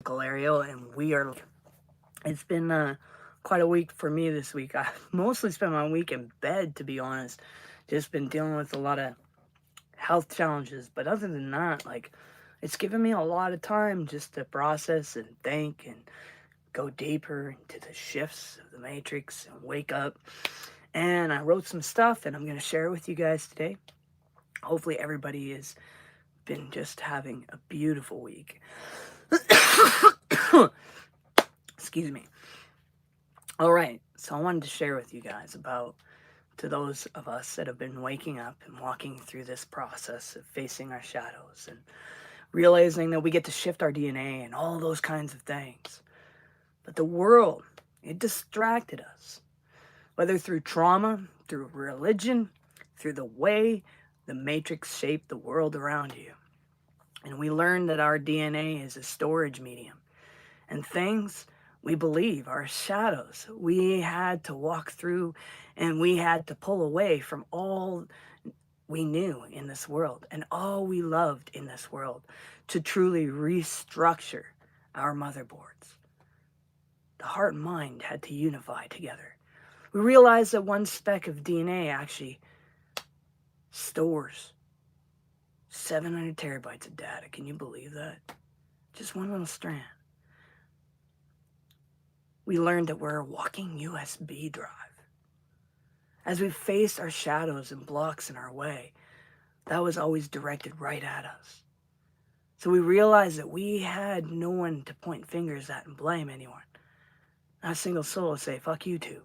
Uncle Ariel, and it's been quite a week for me this week. I mostly spent my week in bed, to be honest. Just been dealing with a lot of health challenges, but other than that, it's given me a lot of time just to process and think and go deeper into the shifts of the matrix and wake up. And I wrote some stuff, and I'm going to share it with you guys today. Hopefully, everybody has been just having a beautiful week. Excuse me. All right, so I wanted to share with you guys about to those of us that have been waking up and walking through this process of facing our shadows and realizing that we get to shift our DNA and all those kinds of things. But the world, it distracted us, whether through trauma, through religion, through the way the matrix shaped the world around you. And we learned that our DNA is a storage medium, and things we believe are shadows we had to walk through, and we had to pull away from all we knew in this world and all we loved in this world to truly restructure our motherboards. The heart and mind had to unify together. We realized that one speck of DNA actually stores 700 terabytes of data. Can you believe that? Just one little strand. We learned that we're a walking USB drive. As we faced our shadows and blocks in our way, that was always directed right at us. So we realized that we had no one to point fingers at and blame anyone. Not a single soul to say, fuck you two.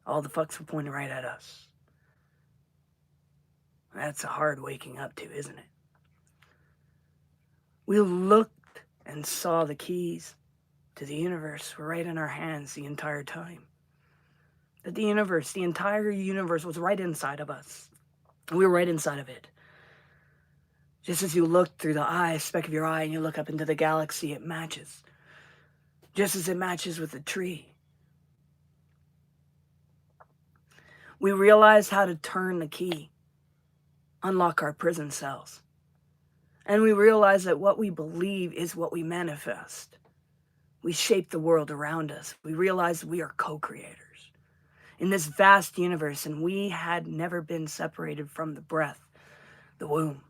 All the fucks were pointing right at us. That's a hard waking up to, isn't it? We looked and saw the keys to the universe were right in our hands the entire time. That the universe, the entire universe was right inside of us. We were right inside of it. Just as you look through the eye, speck of your eye, and you look up into the galaxy, it matches. Just as it matches with the tree. We realized how to turn the key, unlock our prison cells. And we realized that what we believe is what we manifest. We shape the world around us. We realize we are co-creators in this vast universe, and we had never been separated from the breath, the womb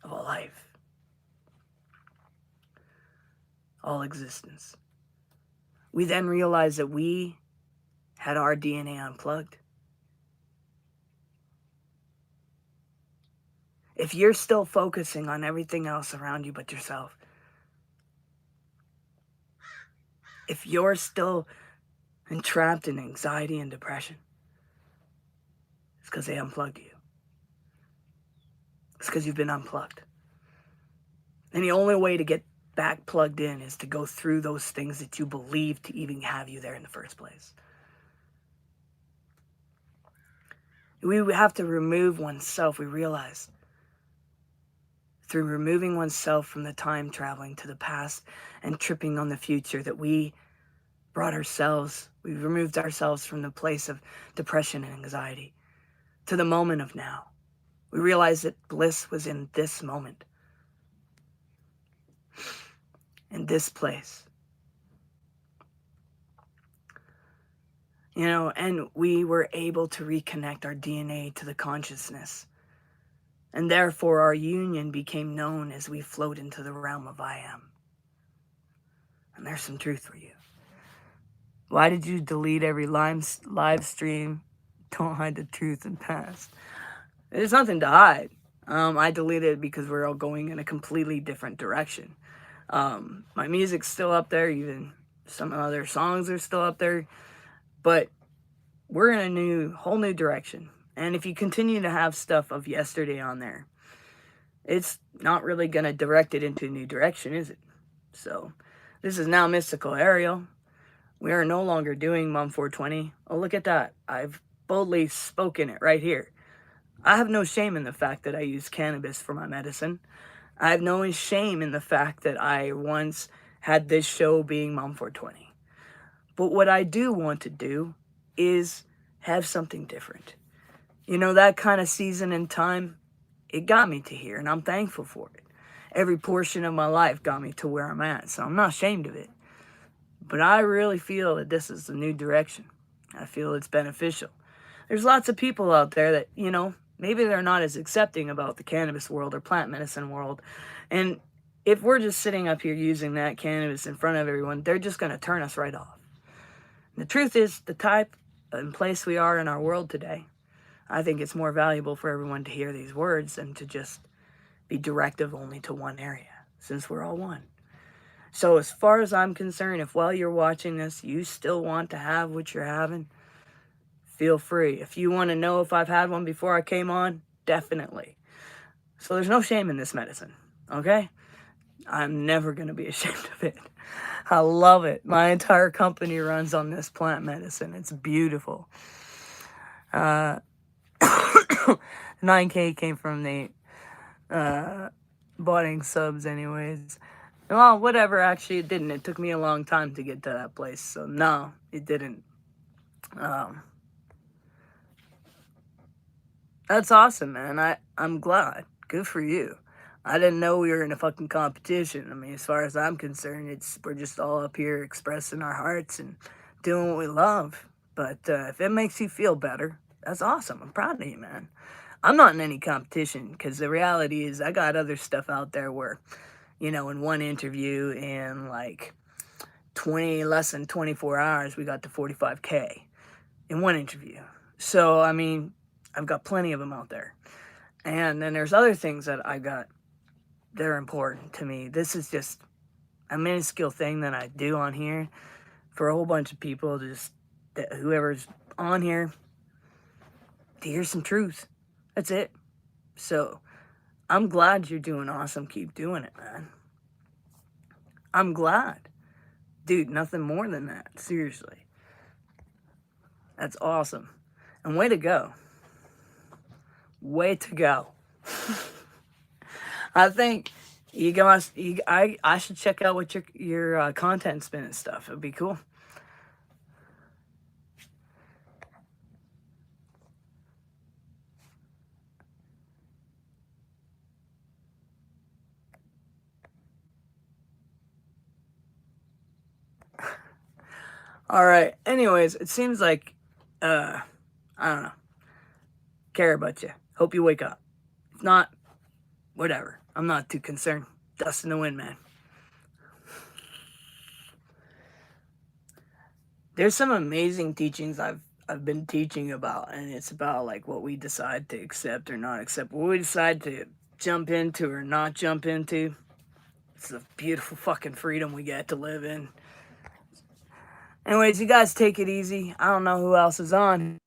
of a life, all existence. We then realized that we had our DNA unplugged. If you're still focusing on everything else around you but yourself, if you're still entrapped in anxiety and depression, it's because they unplugged you. It's because you've been unplugged. And the only way to get back plugged in is to go through those things that you believe to even have you there in the first place. We have to remove oneself, we realize. Through removing oneself from the time traveling to the past and tripping on the future, that we removed ourselves from the place of depression and anxiety to the moment of now. We realized that bliss was in this moment, in this place. And we were able to reconnect our DNA to the consciousness. And therefore our union became known as we float into the realm of I am. And there's some truth for you. Why did you delete every live stream? Don't hide the truth and past. There's nothing to hide. I deleted it because we're all going in a completely different direction. My music's still up there, even some other songs are still up there, but we're in a whole new direction. And if you continue to have stuff of yesterday on there, it's not really going to direct it into a new direction, is it? So, this is now Mystical Ariel. We are no longer doing Mum 420. Oh, look at that. I've boldly spoken it right here. I have no shame in the fact that I use cannabis for my medicine. I have no shame in the fact that I once had this show being Mum 420. But what I do want to do is have something different. That kind of season and time, it got me to here, and I'm thankful for it. every portion of my life got me to where I'm at. So I'm not ashamed of it. But I really feel that this is the new direction. I feel it's beneficial. There's lots of people out there that, maybe they're not as accepting about the cannabis world or plant medicine world. And if we're just sitting up here using that cannabis in front of everyone, they're just going to turn us right off. And the truth is, the type and place we are in our world today, I think it's more valuable for everyone to hear these words than to just be directive only to one area, since we're all one. So as far as I'm concerned, if while you're watching this, you still want to have what you're having, feel free. If you want to know if I've had one before I came on, definitely. So there's no shame in this medicine, okay? I'm never going to be ashamed of it. I love it. My entire company runs on this plant medicine. It's beautiful. 9K came from the botting subs anyways. Well, whatever, actually it didn't. It took me a long time to get to that place, so no, it didn't. That's awesome, man. I'm glad. Good for you. I didn't know we were in a fucking competition. I mean, as far as I'm concerned, we're just all up here expressing our hearts and doing what we love. But if it makes you feel better, that's awesome. I'm proud of you, man. I'm not in any competition because the reality is I got other stuff out there where, in one interview in like less than 24 hours, we got to 45K in one interview. So, I mean, I've got plenty of them out there. And then there's other things that I got that are important to me. This is just a minuscule thing that I do on here for a whole bunch of people, whoever's on here, to hear some truth. That's it. So, I'm glad you're doing awesome. Keep doing it, man. I'm glad. Dude, nothing more than that. Seriously. That's awesome. And way to go. Way to go. I think I should check out what your content's been and stuff. It'd be cool. All right. Anyways, it seems like I don't know. Care about you. Hope you wake up. If not, whatever. I'm not too concerned. Dust in the wind, man. There's some amazing teachings I've been teaching about, and it's about like what we decide to accept or not accept, what we decide to jump into or not jump into. It's a beautiful fucking freedom we get to live in. Anyways, you guys take it easy. I don't know who else is on.